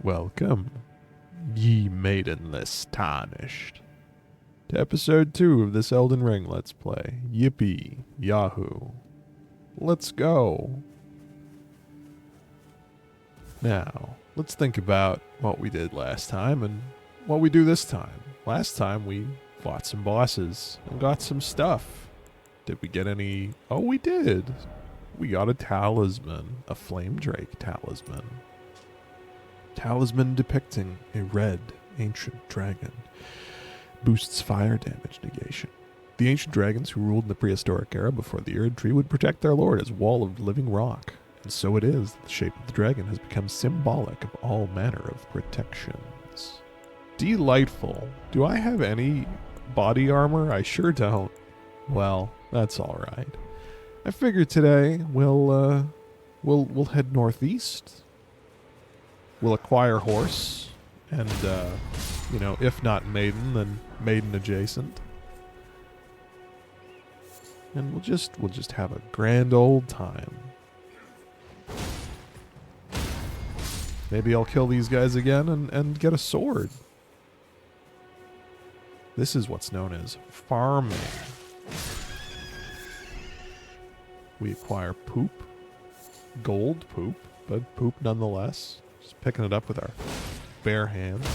Welcome, ye maidenless tarnished, to episode 2 of this Elden Ring Let's Play. Yippee, Yahoo. Let's go. Now, let's think about what we did last time and what we do this time. Last time we fought some bosses and got some stuff. Did we get any? Oh, we did. We got a talisman, a flame drake talisman. Talisman depicting a red ancient dragon. Boosts fire damage negation. The ancient dragons who ruled in the prehistoric era before the Erd Tree would protect their lord as a wall of living rock. And so it is that the shape of the dragon has become symbolic of all manner of protections. Delightful. Do I have any body armor? I sure don't. Well, that's alright. I figured today we'll head northeast. We'll acquire horse, and, if not maiden, then maiden adjacent. And we'll just have a grand old time. Maybe I'll kill these guys again and get a sword. This is what's known as farming. We acquire poop. Gold poop, but poop nonetheless. Just picking it up with our bare hands.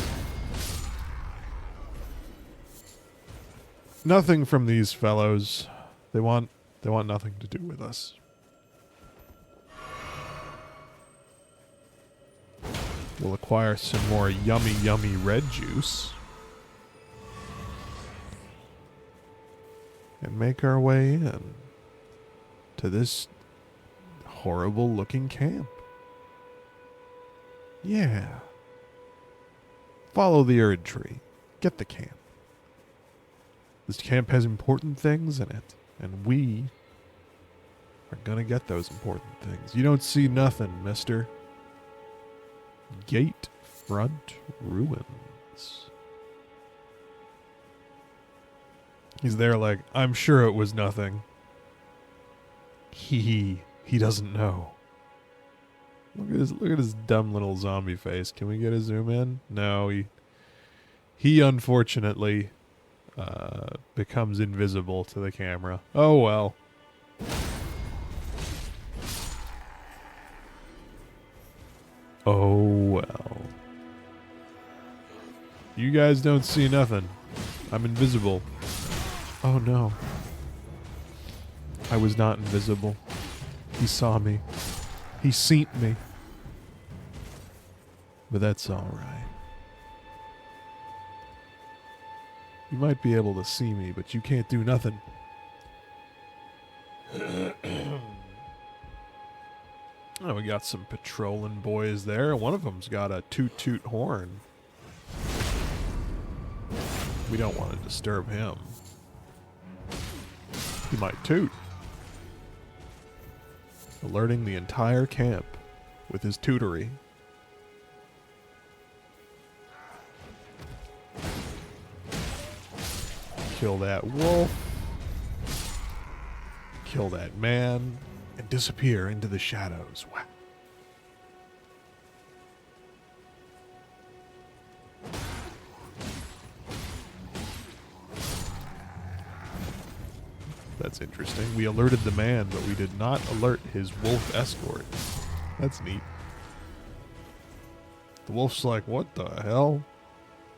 Nothing from these fellows. They want nothing to do with us. We'll acquire some more yummy, yummy red juice. And make our way in to this horrible looking camp. Yeah. Follow the Erd Tree. Get the camp. This camp has important things in it, and we are gonna get those important things. You don't see nothing, mister. Gate front ruins. He's there like, I'm sure it was nothing. He doesn't know. Look at his dumb little zombie face. Can we get a zoom in? No, he unfortunately becomes invisible to the camera. Oh well. Oh well. You guys don't see nothing. I'm invisible. Oh no. I was not invisible. He saw me. He seen me. But that's alright. You might be able to see me, but you can't do nothing. Oh, we got some patrolling boys there. One of them's got a toot-toot horn. We don't want to disturb him. He might toot. Alerting the entire camp with his tootery. Kill that wolf. Kill that man. And disappear into the shadows. Wow. That's interesting. We alerted the man, but we did not alert his wolf escort. That's neat. The wolf's like, what the hell?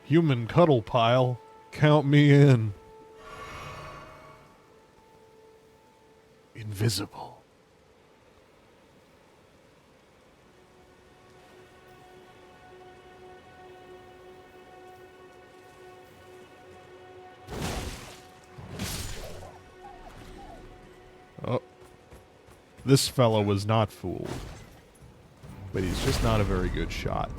Human cuddle pile. Count me in. Invisible. Oh. This fellow was not fooled. But he's just not a very good shot.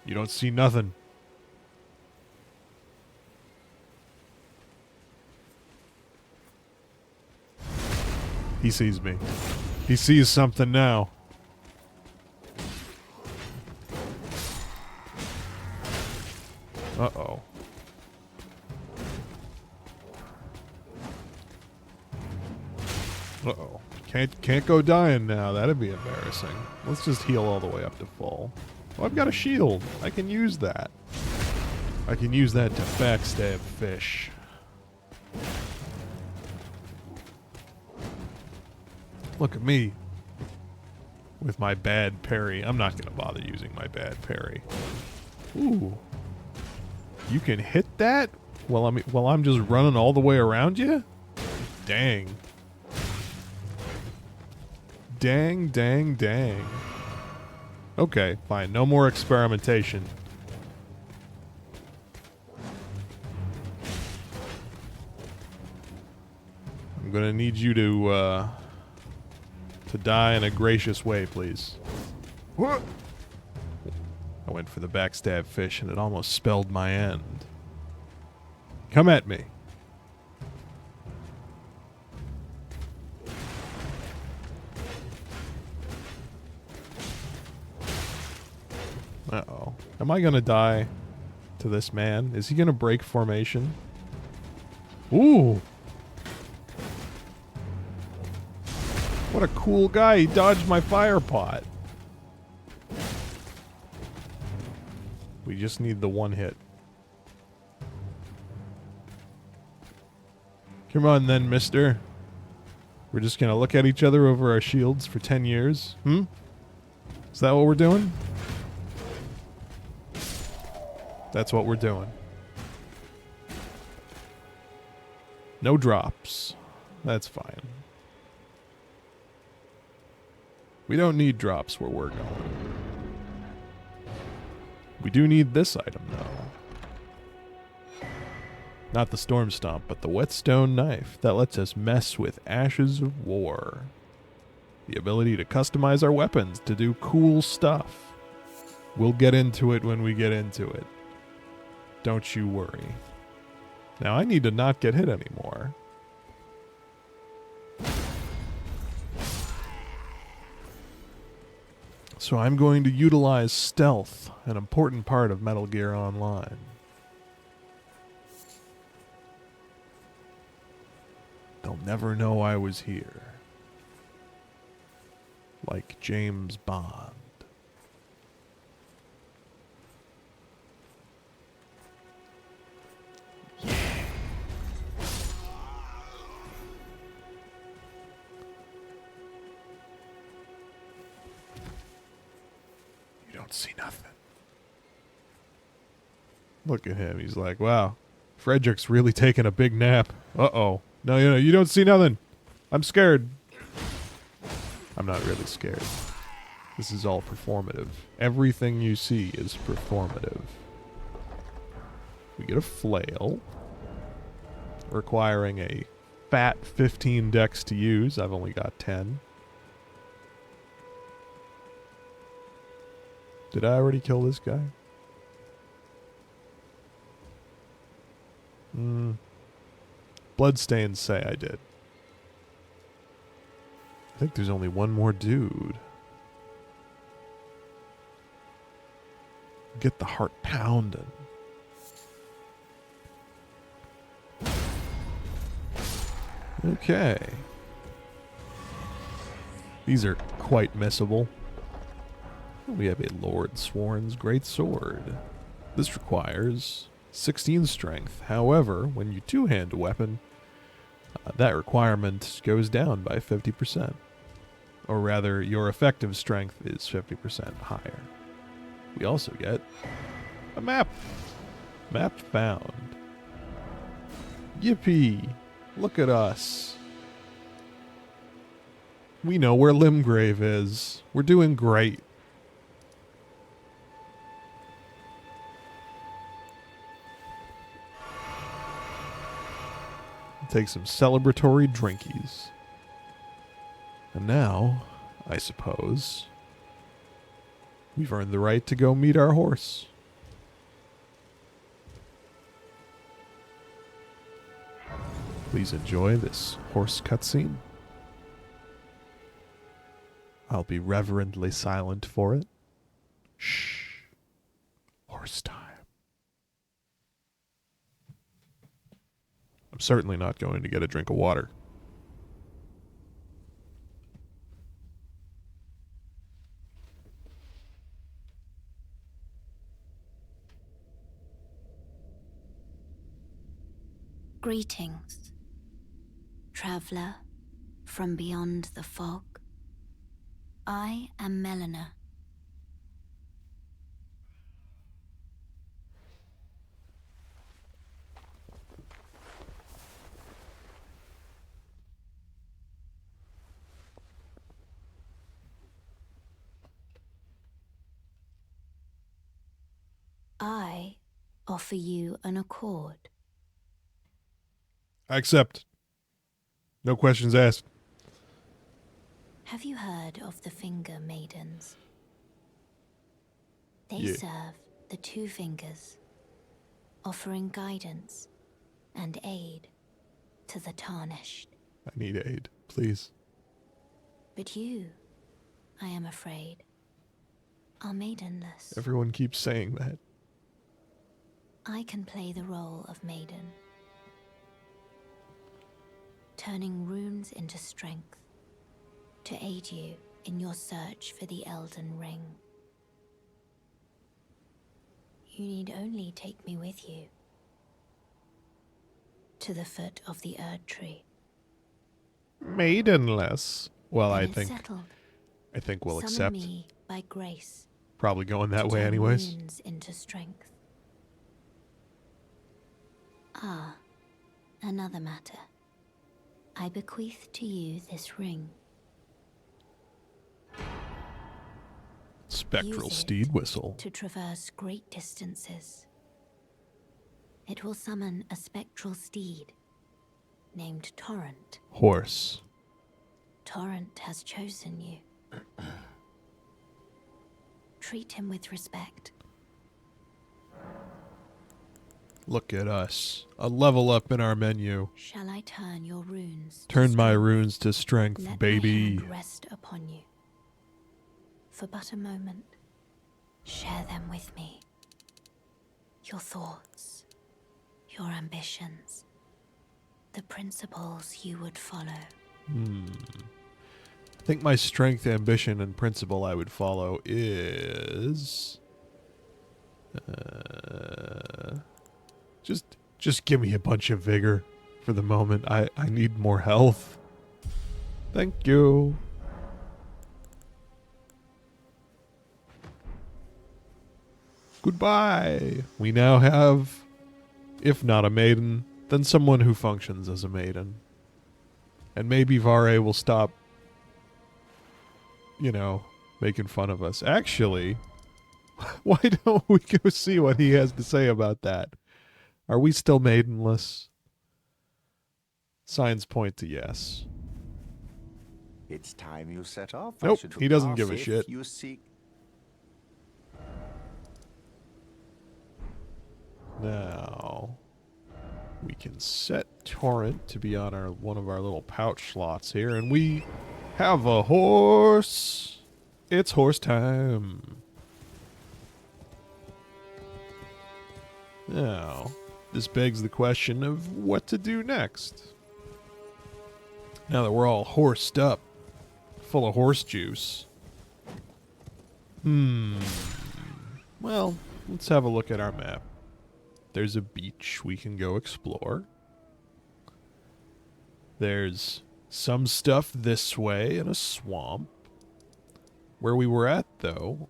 You don't see nothing. He sees me. He sees something now. Uh-oh. Uh-oh. Can't go dying now. That'd be embarrassing. Let's just heal all the way up to full. Oh, I've got a shield. I can use that. I can use that to backstab fish. Look at me. With my bad parry. I'm not going to bother using my bad parry. Ooh. You can hit that while I'm just running all the way around you? Dang. Dang, dang, dang. Okay, fine. No more experimentation. I'm gonna need you to die in a gracious way, please. I went for the backstab fish and it almost spelled my end. Come at me. Uh-oh. Am I gonna die to this man? Is he gonna break formation? Ooh! What a cool guy. He dodged my fire pot. We just need the one hit. Come on then, mister. We're just gonna look at each other over our shields for 10 years? Is that what we're doing? That's what we're doing. No drops. That's fine. We don't need drops where we're going. We do need this item, though. Not the Storm Stomp, but the Whetstone Knife that lets us mess with Ashes of War. The ability to customize our weapons to do cool stuff. We'll get into it when we get into it. Don't you worry. Now I need to not get hit anymore. So I'm going to utilize stealth, an important part of Metal Gear Online. They'll never know I was here. Like James Bond. Yeah. You don't see nothing. Look at him. He's like, wow, Frederick's really taking a big nap. Uh-oh. No, you don't see nothing. I'm scared. I'm not really scared. This is all performative. Everything you see is performative. We get a flail. Requiring a fat 15 dex to use. I've only got 10. Did I already kill this guy? Bloodstains say I did. I think there's only one more dude. Get the heart pounding. Okay. These are quite missable. We have a Lord Sworn's Great Sword. This requires 16 strength. However, when you two-hand a weapon, that requirement goes down by 50%. Or rather, your effective strength is 50% higher. We also get a map. Map found. Yippee! Look at us. We know where Limgrave is. We're doing great. Take some celebratory drinkies. And now, I suppose, we've earned the right to go meet our horse. Please enjoy this horse cutscene. I'll be reverently silent for it. Shh. Horse time. I'm certainly not going to get a drink of water. Greetings, traveler from beyond the fog. I am Melina. I offer you an accord. I accept. No questions asked. Have you heard of the Finger Maidens? They Yeah. serve the two fingers, offering guidance and aid to the tarnished. I need aid, please. But you, I am afraid, are maidenless. Everyone keeps saying that. I can play the role of maiden, turning runes into strength to aid you in your search for the Elden Ring. You need only take me with you to the foot of the Erd Tree. Maidenless. Well, Then I it's think settled. we'll Summon accept. me by grace. Probably going that to way turn anyways. runes into strength. Ah, another matter. I bequeath to you this ring. Spectral Use it steed whistle. to traverse great distances. It will summon a spectral steed named Torrent. Horse. Torrent has chosen you. Treat him with respect. Look at us. A level up in our menu. Shall I turn your runes to Turn my strength? runes to strength, Let baby. my hand rest upon you. For but a moment, share them with me. Your thoughts, your ambitions, the principles you would follow. I think my strength, ambition, and principle I would follow is... Just give me a bunch of vigor for the moment. I need more health. Thank you. Goodbye. We now have, if not a maiden, then someone who functions as a maiden. And maybe Vare will stop, making fun of us. Actually, why don't we go see what he has to say about that? Are we still maidenless? Signs point to yes. It's time you set off. Nope, I should he doesn't off give a if shit. You seek. Now, we can set Torrent to be on one of our little pouch slots here, and we have a horse. It's horse time. Now, this begs the question of what to do next. Now that we're all horsed up, full of horse juice. Well, let's have a look at our map. There's a beach we can go explore. There's some stuff this way in a swamp. Where we were at, though,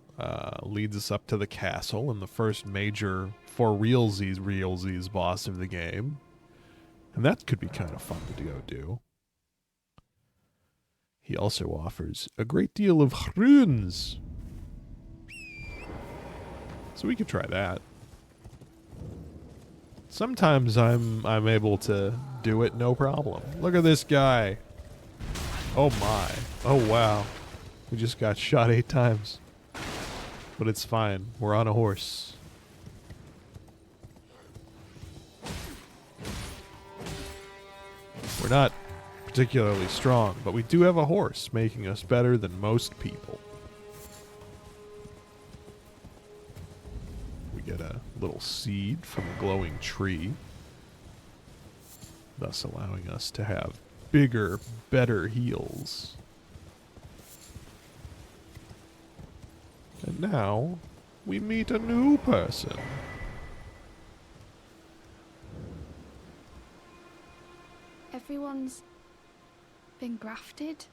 leads us up to the castle and the first major for realsies boss of the game. And that could be kind of fun to go do. He also offers a great deal of runes. So we could try that. Sometimes I'm able to do it no problem. Look at this guy. Oh my. Oh wow. We just got shot 8 times. But it's fine. We're on a horse. We're not particularly strong, but we do have a horse, making us better than most people. We get a little seed from a glowing tree, thus allowing us to have bigger, better heals. And now, we meet a new person. Everyone's been grafted.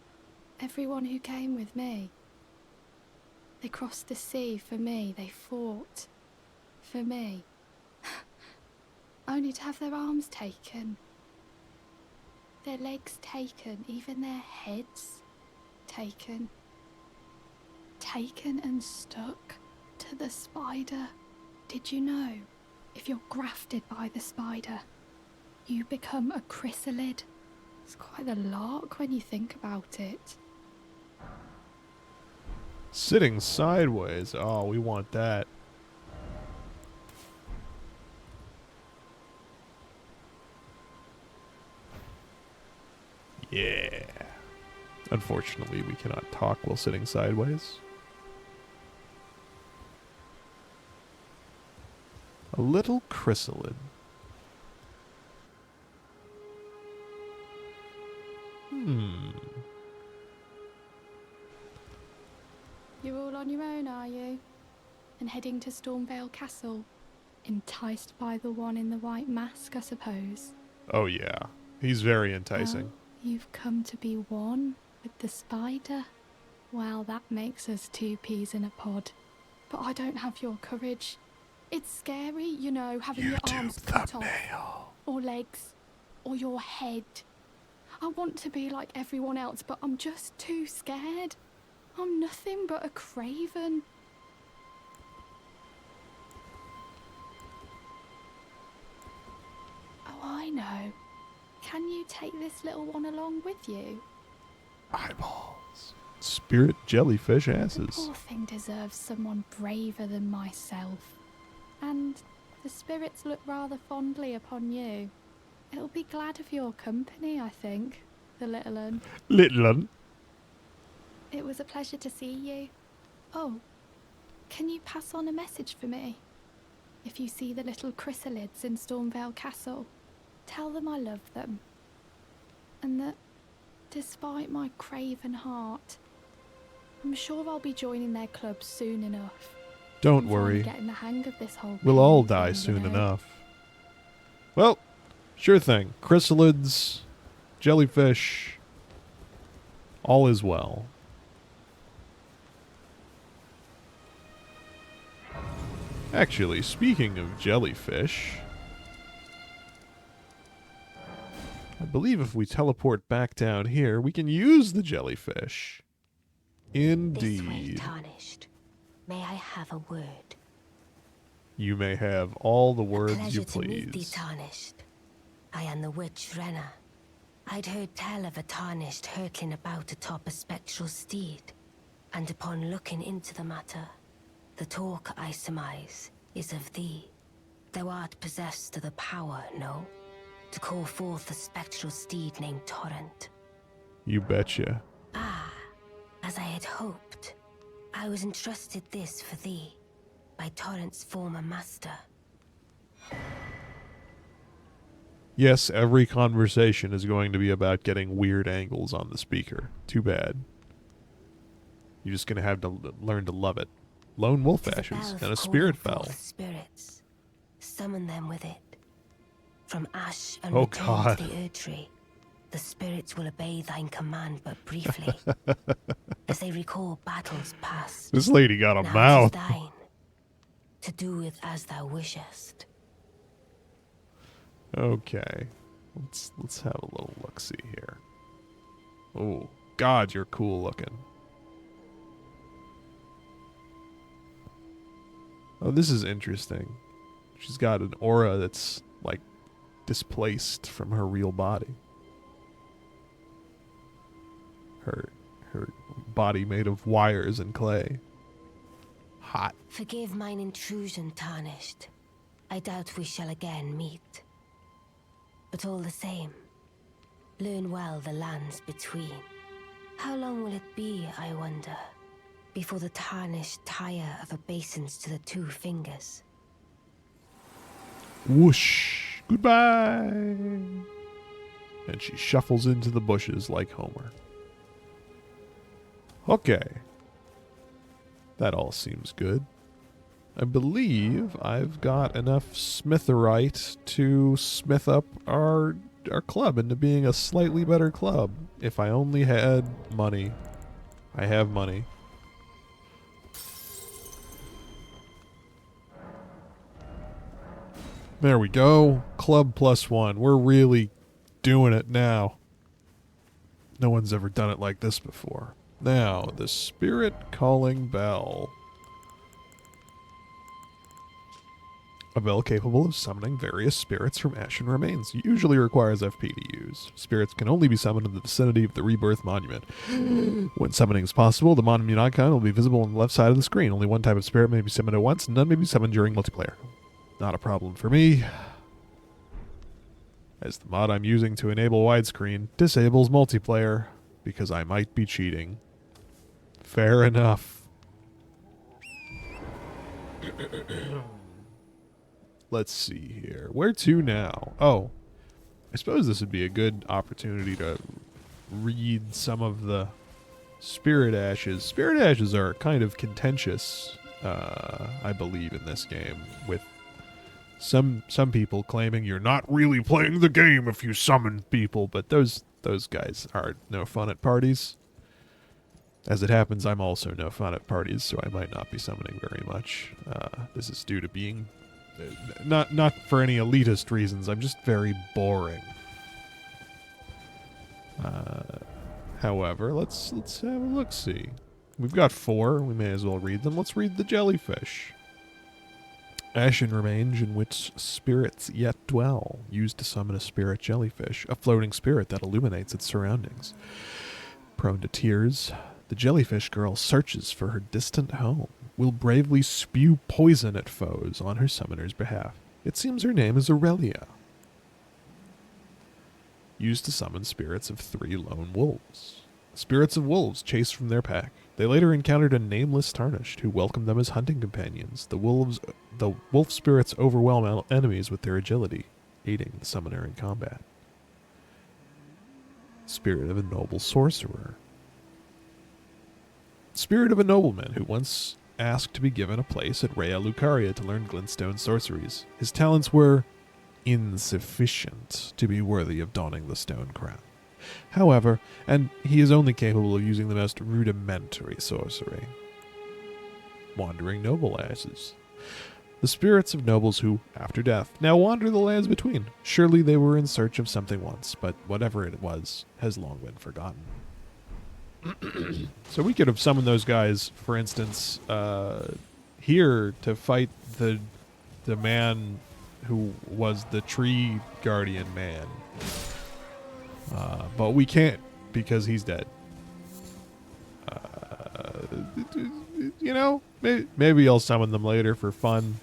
Everyone who came with me. They crossed the sea for me. They fought for me. Only to have their arms taken. Their legs taken. Even their heads taken. Taken and stuck to the spider. Did you know, if you're grafted by the spider, you become a chrysalid? It's quite a lark when you think about it. Sitting sideways. Oh, we want that. Yeah. Unfortunately, we cannot talk while sitting sideways. A little chrysalid. You're all on your own, are you? And heading to Stormvale Castle? Enticed by the one in the white mask, I suppose. Oh yeah. He's very enticing. Oh, you've come to be one with the spider? Well, that makes us two peas in a pod. But I don't have your courage. It's scary, you know, having your arms cut off. Or legs. Or your head. I want to be like everyone else, but I'm just too scared. I'm nothing but a craven. Oh, I know. Can you take this little one along with you? Eyeballs. Spirit jellyfish The asses. poor thing deserves someone braver than myself. And the spirits look rather fondly upon you. It'll be glad of your company, I think, the little un. Little un. It was a pleasure to see you. Oh, can you pass on a message for me? If you see the little chrysalids in Stormvale Castle, tell them I love them. And that, despite my craven heart, I'm sure I'll be joining their club soon enough. Don't I'm finally worry. getting the hang of this whole We'll all pain die thing, soon you know. enough. Well, sure thing. Chrysalids, jellyfish, all is well. Actually, speaking of jellyfish, I believe if we teleport back down here, we can use the jellyfish. This way, Indeed. tarnished. May I have a word? You may have all the words Pleasure you to meet thee, please. tarnished. I am the witch Renna. I'd heard tell of a tarnished hurtling about atop a spectral steed, and upon looking into the matter, the talk I surmise is of thee. Thou art possessed of the power, no? To call forth a spectral steed named Torrent. You betcha. Ah, as I had hoped. I was entrusted this for thee by Torrent's former master. Yes, every conversation is going to be about getting weird angles on the speaker. Too bad. You're just going to have to learn to love it. Lone wolf 'Tis ashes bell and for a spirit calling bell. forth spirits. Summon them with it. From ash and Oh, return God. to the Erdtree, the spirits will obey thine command but briefly, as they recall battles past. This lady got a Now 'tis mouth. thine, to do with as thou wishest. Okay. Let's have a little look-see here. Oh, God, you're cool looking. Oh, this is interesting. She's got an aura that's, like, displaced from her real body. Her body made of wires and clay. Hot. Forgive mine intrusion, tarnished. I doubt we shall again meet. But all the same, learn well the lands between. How long will it be, I wonder, before the tarnished tire of obeisance to the two fingers? Whoosh. Goodbye. And she shuffles into the bushes like Homer. Okay. That all seems good. I believe I've got enough smitherite to smith up our our club into being a slightly better club. If I only had money. I have money. There we go. Club +1. We're really doing it now. No one's ever done it like this before. Now, the Spirit Calling Bell. A bell capable of summoning various spirits from ashen remains. Usually requires FP to use. Spirits can only be summoned in the vicinity of the Rebirth Monument. When summoning is possible, the monument icon will be visible on the left side of the screen. Only one type of spirit may be summoned at once, and none may be summoned during multiplayer. Not a problem for me, as the mod I'm using to enable widescreen disables multiplayer, because I might be cheating. Fair enough. Let's see here. Where to now? Oh, I suppose this would be a good opportunity to read some of the Spirit Ashes. Spirit Ashes are kind of contentious, I believe, in this game, with some people claiming you're not really playing the game if you summon people, but those guys are no fun at parties. As it happens, I'm also no fun at parties, so I might not be summoning very much. This is due to being not for any elitist reasons. I'm just very boring. However, let's have a look-see. We've got 4. We may as well read them. Let's read the jellyfish. Ashen remains in which spirits yet dwell, used to summon a spirit jellyfish, a floating spirit that illuminates its surroundings. Prone to tears, the jellyfish girl searches for her distant home, will bravely spew poison at foes on her summoner's behalf. It seems her name is Aurelia. Used to summon spirits of 3 lone wolves. Spirits of wolves chased from their pack. They later encountered a nameless tarnished who welcomed them as hunting companions. The wolf spirits overwhelm enemies with their agility, aiding the summoner in combat. Spirit of a noble sorcerer. Spirit of a nobleman who once asked to be given a place at Rhea Lucaria to learn glintstone sorceries. His talents were insufficient to be worthy of donning the stone crown. However, and he is only capable of using the most rudimentary sorcery. Wandering noble asses. The spirits of nobles who, after death, now wander the lands between. Surely they were in search of something once, but whatever it was has long been forgotten. So we could have summoned those guys, for instance, here to fight the man who was the tree guardian man. But we can't because he's dead. You know, maybe I'll summon them later for fun.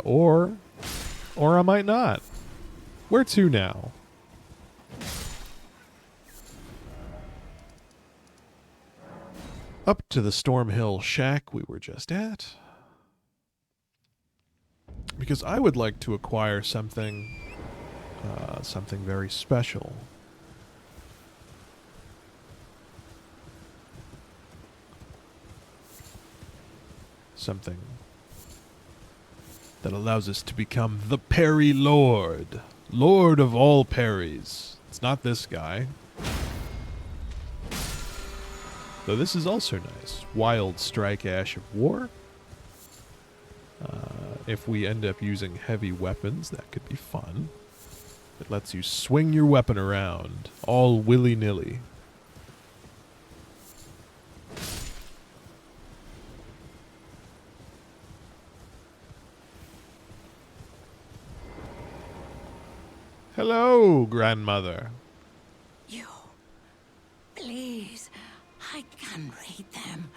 Or I might not. Where to now? Up to the Storm Hill shack we were just at. Because I would like to acquire something very special. Something that allows us to become the Parry Lord. Lord of all parries. It's not this guy. Though this is also nice. Wild Strike Ash of War. If we end up using heavy weapons, that could be fun. It lets you swing your weapon around, all willy-nilly. Hello, grandmother. You, please, I can read them.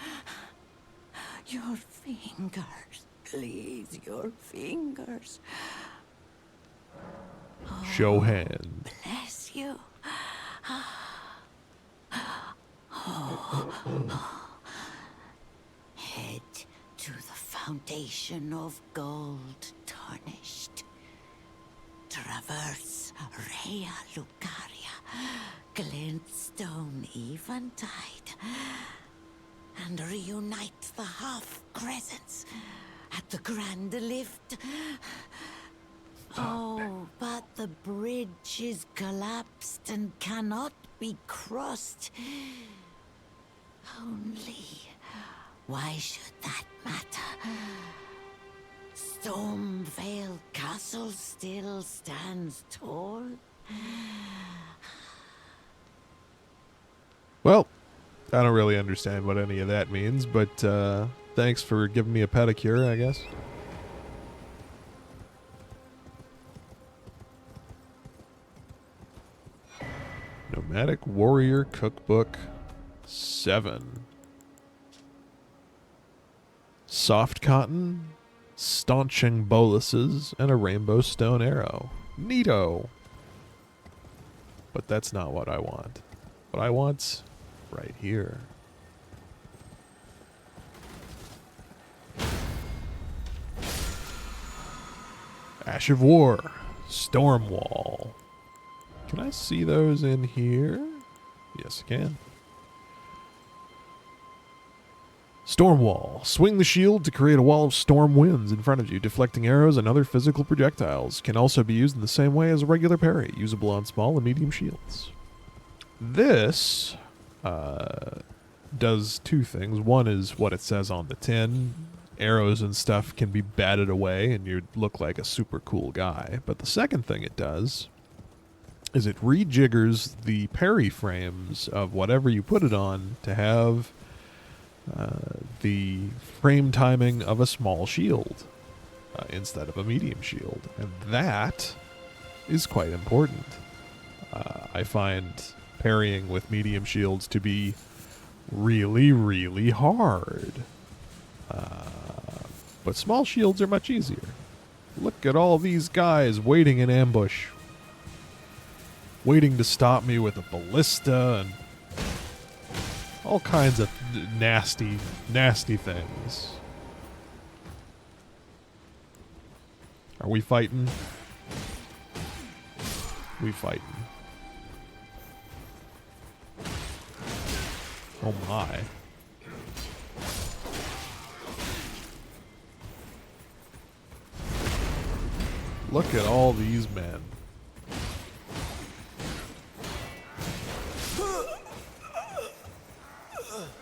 Your fingers, please, your fingers. Show hand. Bless you. Head to the fountain of gold tarnished. Traverse Rhea Lucaria, glintstone eventide, and reunite the half-crescents at the grand lift. Oh, but the bridge is collapsed and cannot be crossed. Only, why should that matter? Stormvale Castle still stands tall. Well, I don't really understand what any of that means, but thanks for giving me a pedicure, I guess. Nomadic Warrior Cookbook 7. Soft cotton, staunching boluses, and a rainbow stone arrow. Neato! But that's not what I want. What I want's right here. Ash of War, Stormwall. Can I see those in here? Yes, I can. Stormwall. Swing the shield to create a wall of storm winds in front of you, deflecting arrows and other physical projectiles. Can also be used in the same way as a regular parry, usable on small and medium shields. This does two things. One is what it says on the tin. Arrows and stuff can be batted away and you look like a super cool guy. But the second thing it does is it rejiggers the parry frames of whatever you put it on to have the frame timing of a small shield instead of a medium shield. And that is quite important. I find parrying with medium shields to be really, really hard. But small shields are much easier. Look at all these guys waiting in ambush. Waiting to stop me with a ballista and all kinds of nasty, nasty things. Are we fighting? We fighting. Oh my. Look at all these men.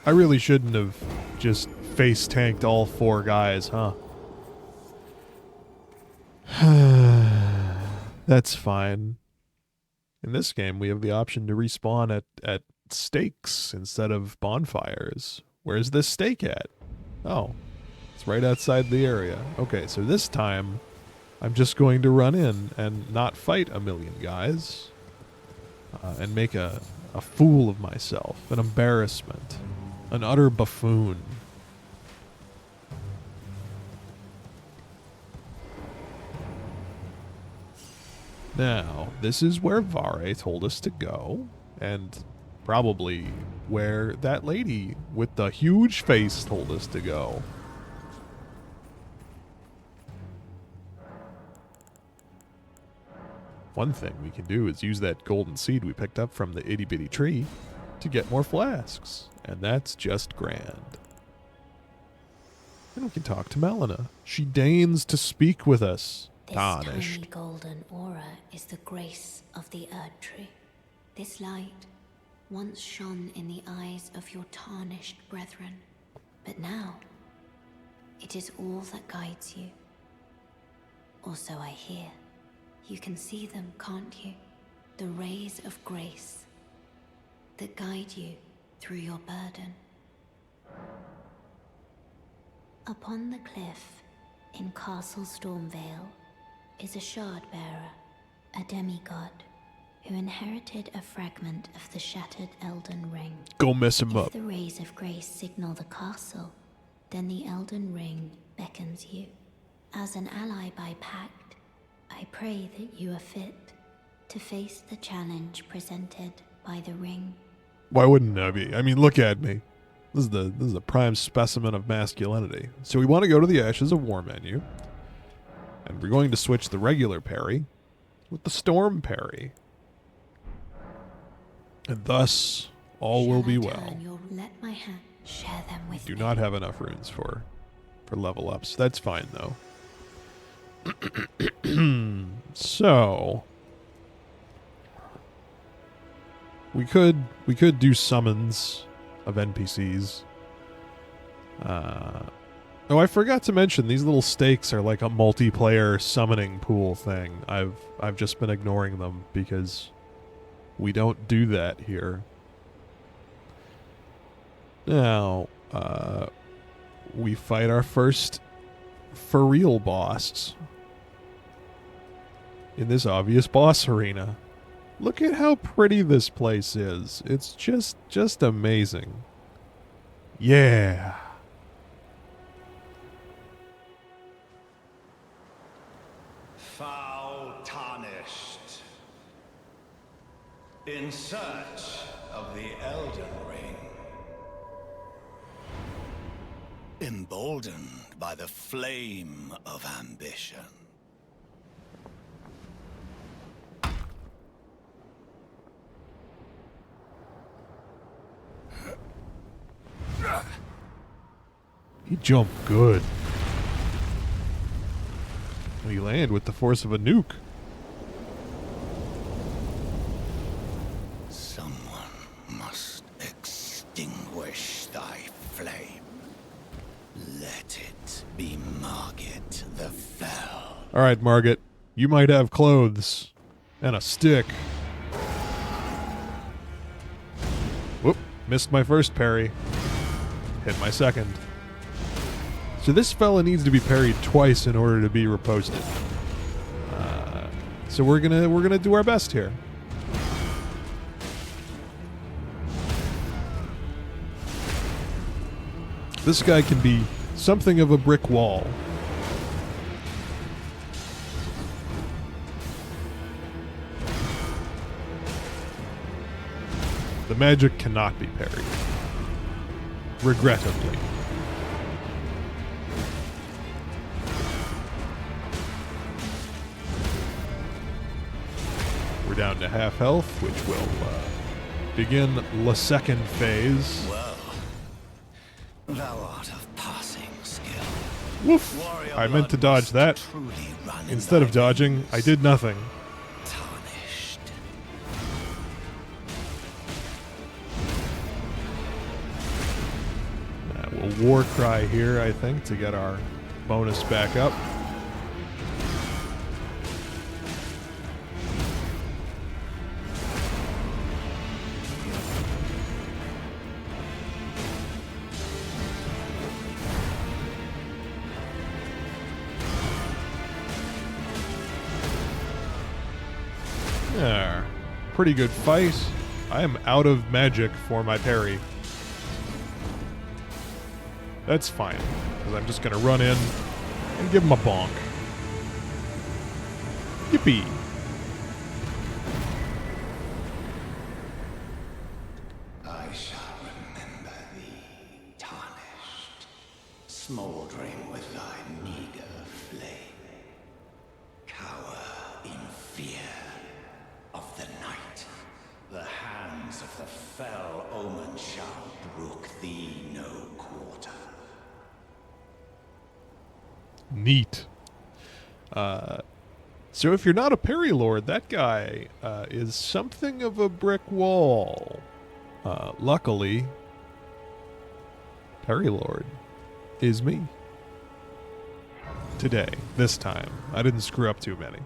I really shouldn't have just face tanked all four guys, huh? That's fine. In this game, we have the option to respawn at stakes instead of bonfires. Where's this stake at? Oh, it's right outside the area. Okay, so this time, I'm just going to run in and not fight a million guys and make a fool of myself, an embarrassment. An utter buffoon. Now, this is where Vare told us to go, and probably where that lady with the huge face told us to go. One thing we can do is use that golden seed we picked up from the itty bitty tree to get more flasks. And that's just grand. And we can talk to Melina. She deigns to speak with us. This Tarnished. tiny golden aura is the grace of the Erd Tree. This light once shone in the eyes of your tarnished brethren, but now it is all that guides you. Or so I hear. You can see them, can't you? The rays of grace that guide you through your burden. Upon the cliff in Castle Stormvale is a shard bearer, a demigod, who inherited a fragment of the shattered Elden Ring. Go mess him If up. the rays of grace signal the castle, then the Elden Ring beckons you. As an ally by pact, I pray that you are fit to face the challenge presented by the ring. Why wouldn't I be? I mean, look at me. This is a prime specimen of masculinity. So we want to go to the Ashes of War menu. And we're going to switch the regular parry with the storm parry. And thus, all will be well. Let my hand share them with Do me. not have enough runes for level ups. That's fine, though. So, We could do summons of NPCs. Oh, I forgot to mention these little stakes are like a multiplayer summoning pool thing. I've just been ignoring them because we don't do that here. Now, we fight our first for real boss in this obvious boss arena. Look at how pretty this place is. It's just amazing. Yeah. Foul tarnished. In search of the Elden Ring. Emboldened by the flame of ambition. He jumped good. And he landed with the force of a nuke. Someone must extinguish thy flame. Let it be Margit the Fell. All right, Margit. You might have clothes and a stick. Whoop. Missed my first parry. Hit my second. So this fella needs to be parried twice in order to be reposted. So we're gonna do our best here. This guy can be something of a brick wall. The magic cannot be parried. Regrettably. We're down to half health, which will begin the second phase. Well, thou art of passing skill. Woof! Warrior I meant to blood dodge must that. truly run in Instead of thy dodging, veins. I did nothing. Tarnished. We'll war cry here, I think, to get our bonus back up. There. Pretty good fight. I am out of magic for my parry. That's fine, because I'm just going to run in and give him a bonk. Yippee! I shall remember thee, tarnished, smouldering with thy meager flame. Cower in fear of the night. The hands of the fell omen shall brook thee no quarter. Neat. So if you're not a parry lord, that guy is something of a brick wall. Luckily, parry lord is me. Today, this time. I didn't screw up too many.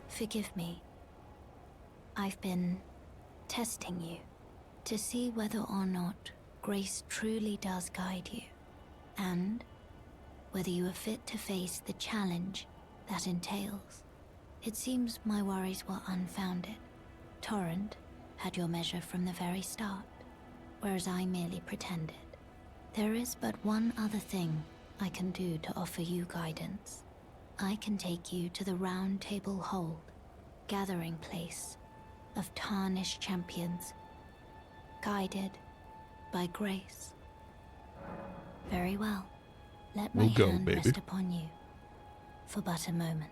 Forgive me. I've been testing you to see whether or not grace truly does guide you, and whether you are fit to face the challenge that entails. It seems my worries were unfounded. Torrent had your measure from the very start, whereas I merely pretended. There is but one other thing I can do to offer you guidance. I can take you to the Round Table Hold, gathering place of tarnished champions, guided by grace. Very well. Let my We'll go, hand baby. rest upon you for but a moment.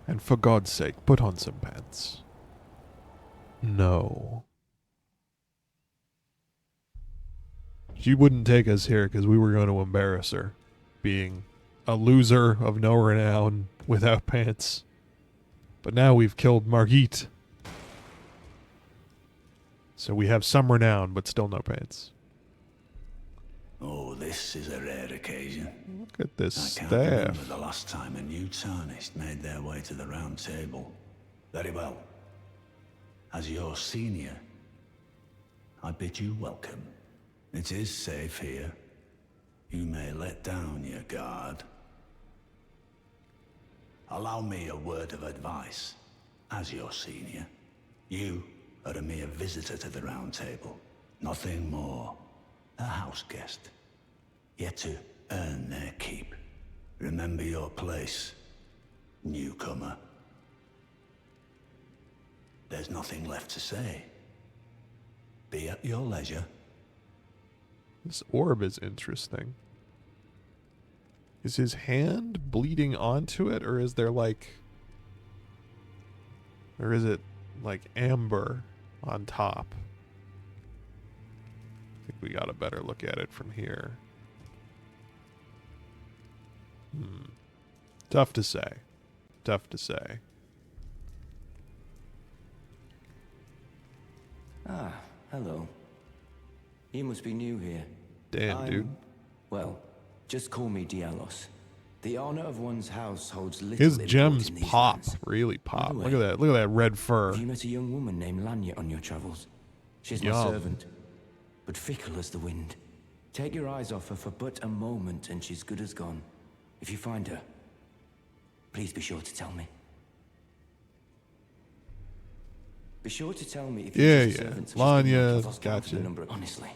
And for God's sake, put on some pants. No. She wouldn't take us here because we were going to embarrass her, being a loser of no renown without pants. But now we've killed Margit. So we have some renown, but still no pants. Oh, this is a rare occasion. Look at this I can't staff. remember the last time a new tarnished made their way to the round table. Very well. As your senior, I bid you welcome. It is safe here. You may let down your guard. Allow me a word of advice. As your senior, you are a mere visitor to the round table. Nothing more. A house guest. Yet to earn their keep. Remember your place, newcomer. There's nothing left to say. Be at your leisure. This orb is interesting. Is his hand bleeding onto it, or is there like... Or is it like amber on top? I think we got a better look at it from here. Tough to say. Tough to say. Ah, hello. You must be new here. Damn, dude. Well, just call me Dialos. The honor of one's house holds little His import gems in these pop. lands. Really By pop. the Look way, at that. Look at that red fur. Have you met a young woman named Lanya on your travels? She's my Yum. servant, but fickle as the wind. Take your eyes off her for but a moment and she's good as gone. If you find her, please be sure to tell me. Be sure to tell me if you Yeah, use a yeah. servant, so she's been Lanya, knocked off gotcha. the number, honestly.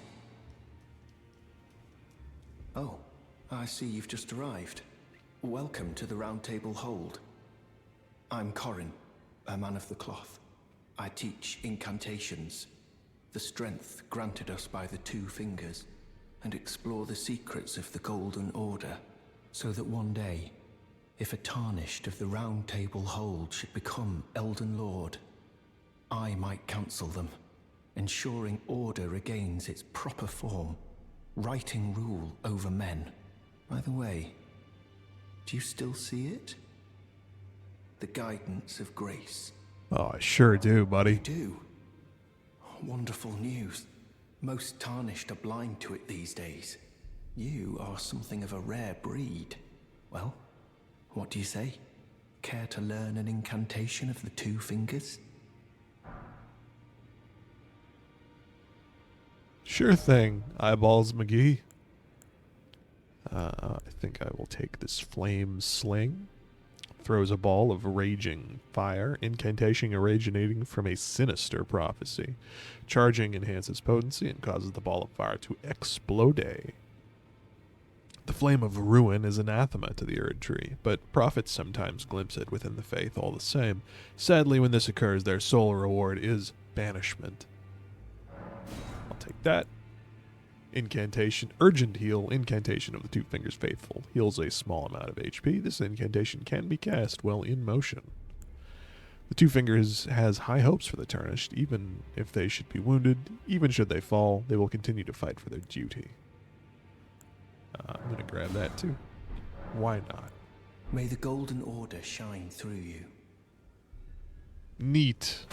Oh, I see you've just arrived. Welcome to the Round Table Hold. I'm Corin, a man of the cloth. I teach incantations, the strength granted us by the Two Fingers, and explore the secrets of the Golden Order, so that one day, if a tarnished of the Round Table Hold should become Elden Lord, I might counsel them, ensuring order regains its proper form, righting rule over men. By the way, do you still see it? The guidance of grace. Oh, I sure do, buddy. You do? Wonderful news. Most tarnished are blind to it these days. You are something of a rare breed. Well, what do you say? Care to learn an incantation of the Two Fingers? Sure thing, Eyeballs McGee. I think I will take this flame sling. Throws a ball of raging fire, incantation originating from a sinister prophecy. Charging enhances potency and causes the ball of fire to explode. The flame of ruin is anathema to the Erd Tree, but prophets sometimes glimpse it within the faith all the same. Sadly, when this occurs, their sole reward is banishment. I'll take that. Incantation, urgent heal, incantation of the Two Fingers Faithful. Heals a small amount of HP. This incantation can be cast while in motion. The Two Fingers has high hopes for the tarnished, even if they should be wounded. Even should they fall, they will continue to fight for their duty. I'm going to grab that too. Why not? May the Golden Order shine through you. Neat.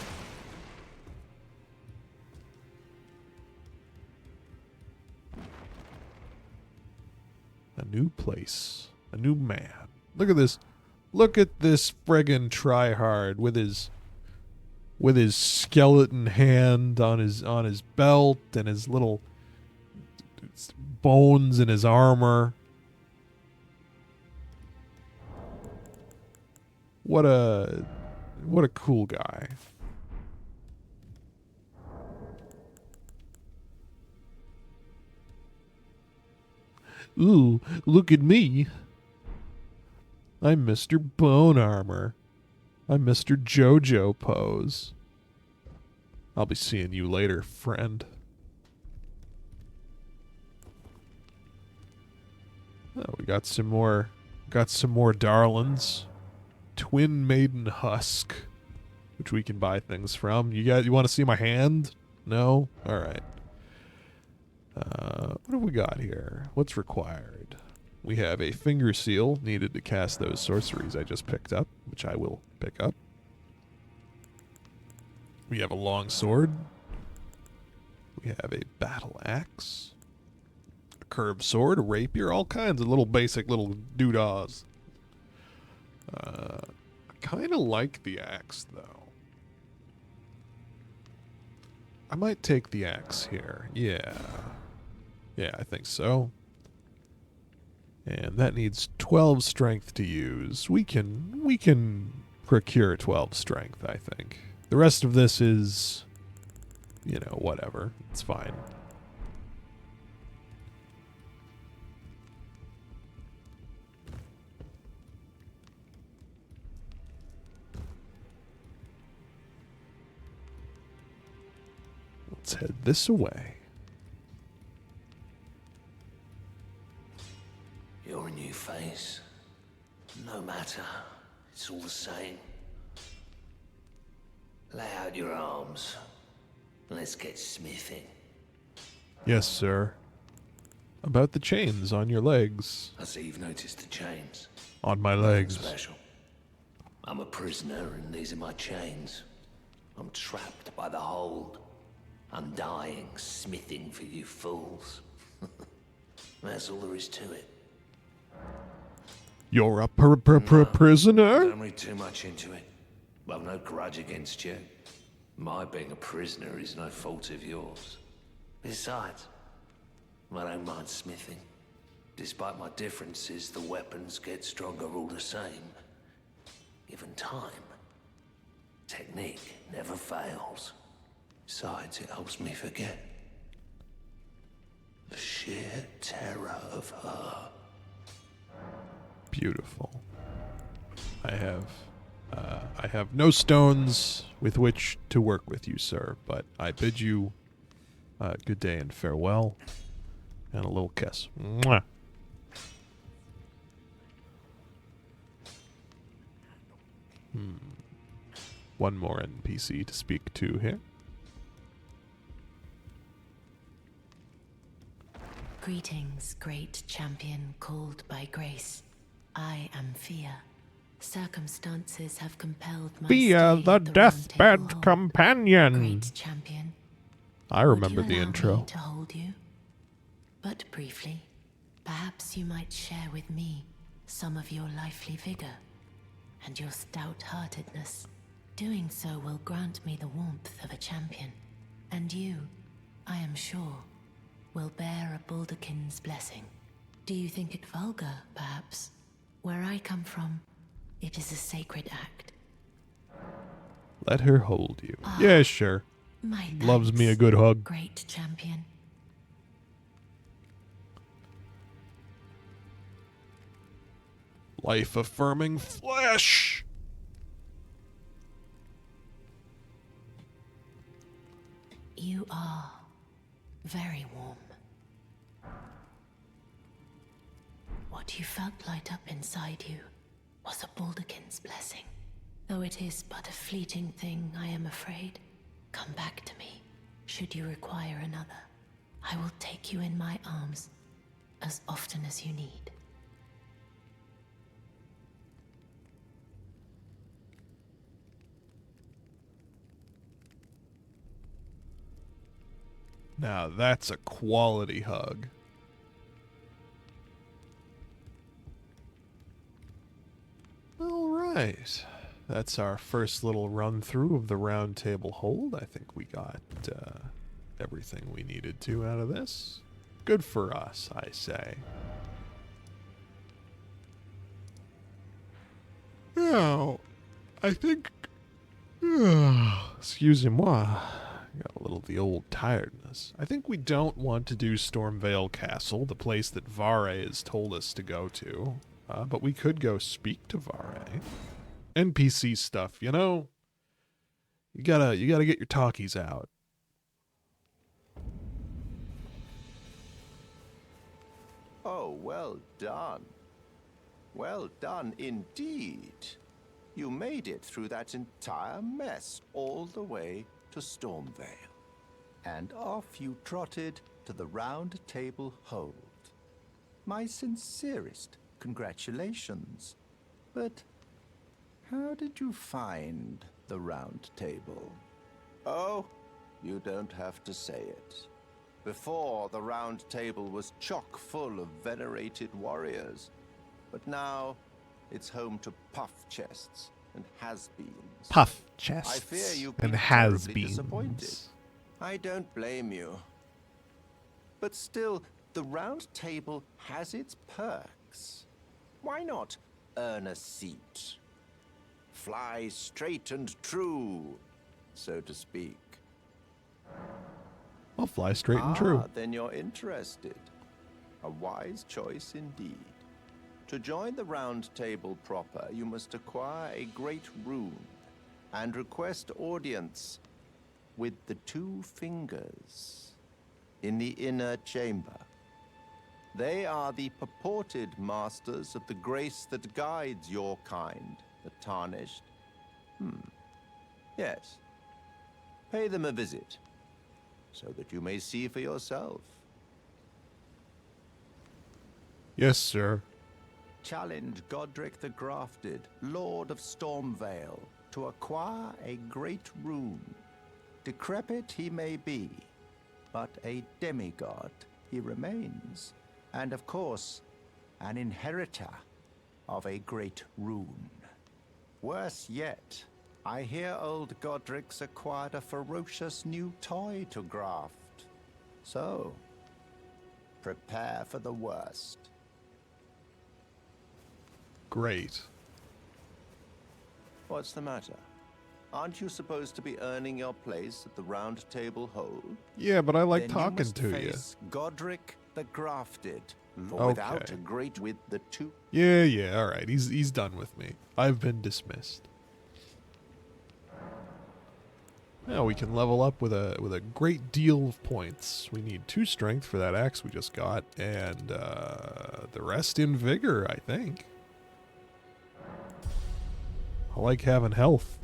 A new place. A new man. Look at this. Look at this friggin' tryhard with his skeleton hand on his belt and his little bones in his armor. What a cool guy. Ooh, look at me. I'm Mr. Bone Armor. I'm Mr. JoJo Pose. I'll be seeing you later, friend. Oh, we got some more darlings. Twin Maiden Husk, which we can buy things from. You want to see my hand? No? All right. what have we got here? What's required? We have a finger seal needed to cast those sorceries I just picked up, which I will pick up. We have a long sword. We have a battle axe. A curved sword, a rapier, all kinds of little basic little doodahs. I kind of like the axe, though. I might take the axe here. Yeah. Yeah, I think so. And that needs 12 strength to use. We can procure 12 strength, I think. The rest of this is, you know, whatever. It's fine. Let's head this way. You're a new face. No matter. It's all the same. Lay out your arms. Let's get smithing. Yes, sir. About the chains on your legs. I see you've noticed the chains. On my Nothing legs. special. I'm a prisoner and these are my chains. I'm trapped by the hold. I'm dying, smithing for you fools. That's all there is to it. You're a prisoner? Don't read too much into it. I've no grudge against you. My being a prisoner is no fault of yours. Besides, I don't mind smithing. Despite my differences, the weapons get stronger all the same. Given time, technique never fails. Besides, it helps me forget the sheer terror of her. Beautiful. I have no stones with which to work with you, sir, but I bid you good day and farewell, and a little kiss. Mwah. One more NPC to speak to here. Greetings, great champion called by grace. I am Fear. Circumstances have compelled my Fear, stay the at the deathbed Round Table Hall. companion. Great champion. I remember Would the you allow intro. me to hold you? But briefly, perhaps you might share with me some of your lively vigor and your stout-heartedness. Doing so will grant me the warmth of a champion, and you, I am sure, will bear a Baldakin's blessing. Do you think it vulgar, perhaps? Where I come from, it is a sacred act. Let her hold you. Yeah, sure. My Loves me a thanks, good hug. great champion. Life-affirming flesh. You are very warm. What you felt light up inside you was a Baldakin's blessing. Though it is but a fleeting thing, I am afraid. Come back to me, should you require another. I will take you in my arms as often as you need. Now that's a quality hug. All right. That's our first little run through of the round table hold. I think we got everything we needed to out of this. Good for us, I say. Now, I think... excusez-moi. Got a little of the old tiredness. I think we don't want to do Stormvale Castle, the place that Vare has told us to go to. But we could go speak to Vare. NPC stuff, you know? You gotta get your talkies out. Oh, well done. Well done indeed. You made it through that entire mess all the way to Stormvale. And off you trotted to the Round Table Hold. My sincerest congratulations. But how did you find the Round Table? Oh, you don't have to say it. Before, the Round Table was chock full of venerated warriors. But now, it's home to puff chests and has-beens. Puff chests I fear you've and been terribly has-beens. disappointed. I don't blame you. But still, the Round Table has its perks. Why not earn a seat? Fly straight and true, so to speak. I'll fly straight and true. Then you're interested. A wise choice indeed. To join the Round Table proper, you must acquire a great rune and request audience with the 2 fingers in the inner chamber. They are the purported masters of the grace that guides your kind, the Tarnished. Yes. Pay them a visit, so that you may see for yourself. Yes, sir. Challenge Godric the Grafted, Lord of Stormvale, to acquire a great rune. Decrepit he may be, but a demigod he remains. And of course, an inheritor of a great rune. Worse yet, I hear old Godric's acquired a ferocious new toy to graft. So, prepare for the worst. Great. What's the matter? Aren't you supposed to be earning your place at the Round Table Hold? Yeah, but I like Then talking you must to you. face Godric the Grafted. For without Okay. a great with the 2. Yeah, all right. He's done with me. I've been dismissed. Now we can level up with a great deal of points. We need 2 strength for that axe we just got, and the rest in vigor, I think. I like having health.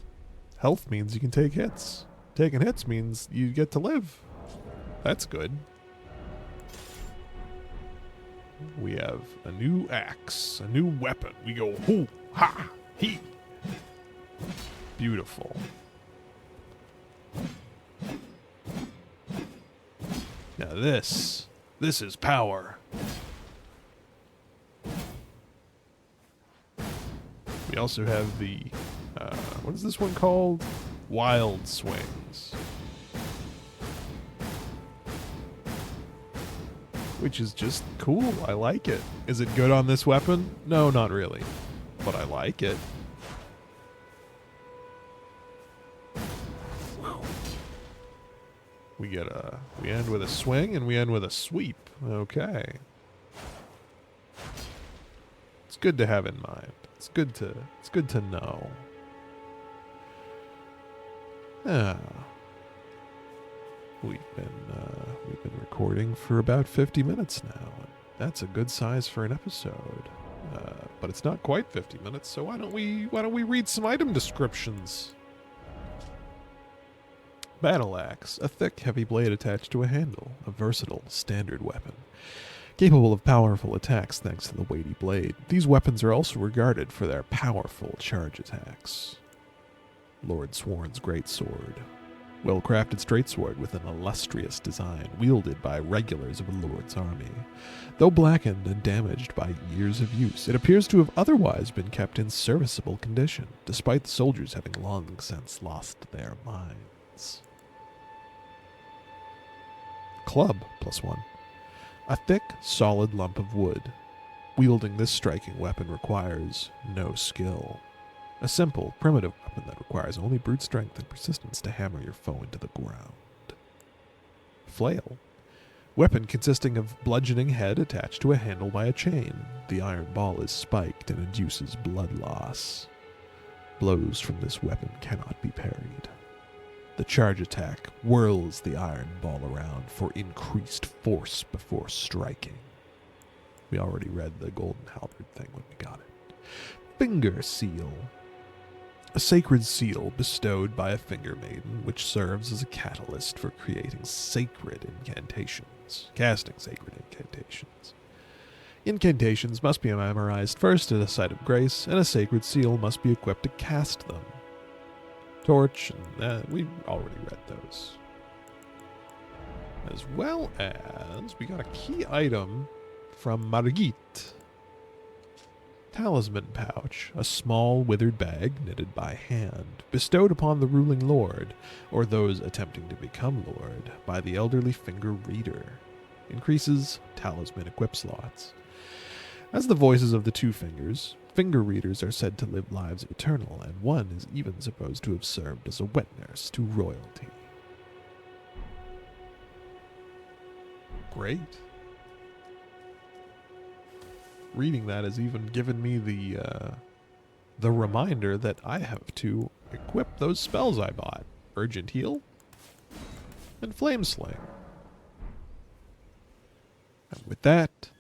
Health means you can take hits. Taking hits means you get to live. That's good. We have a new axe, a new weapon. We go hoo, ha, he. Beautiful. Now this is power. We also have the, what is this one called? Wild Swings. Which is just cool. I like it. Is it good on this weapon? No, not really. But I like it. We end with a swing and we end with a sweep. Okay. It's good to have in mind. It's good to know. We've been recording for about 50 minutes now. That's a good size for an episode. But it's not quite 50 minutes, so why don't we read some item descriptions? Battle axe, a thick, heavy blade attached to a handle, a versatile, standard weapon. Capable of powerful attacks thanks to the weighty blade, these weapons are also regarded for their powerful charge attacks. Lord Sworn's Greatsword. Well-crafted straight-sword with an illustrious design, wielded by regulars of the Lord's army. Though blackened and damaged by years of use, it appears to have otherwise been kept in serviceable condition, despite the soldiers having long since lost their minds. Club, +1. A thick, solid lump of wood. Wielding this striking weapon requires no skill. A simple, primitive weapon that requires only brute strength and persistence to hammer your foe into the ground. Flail. Weapon consisting of bludgeoning head attached to a handle by a chain. The iron ball is spiked and induces blood loss. Blows from this weapon cannot be parried. The charge attack whirls the iron ball around for increased force before striking. We already read the golden halberd thing when we got it. Finger seal. A sacred seal bestowed by a finger maiden, which serves as a catalyst for creating sacred incantations, casting sacred incantations. Incantations must be memorized first at a site of grace, and a sacred seal must be equipped to cast them. Torch, and we've already read those. As well as, we got a key item from Margit. Talisman pouch, a small withered bag knitted by hand, bestowed upon the ruling lord, or those attempting to become lord, by the elderly finger reader. Increases talisman equip slots. As the voices of the two fingers, finger readers are said to live lives eternal, and one is even supposed to have served as a wet nurse to royalty. Great. Reading that has even given me the reminder that I have to equip those spells I bought. Urgent Heal and Flame Sling. And with that,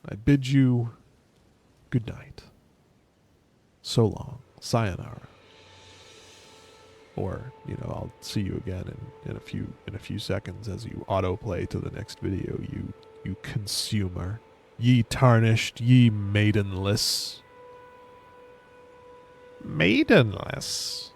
I bid you good night. So long. Sayonara. Or, I'll see you again in a few seconds as you autoplay to the next video, you consumer. Ye tarnished, ye maidenless. Maidenless.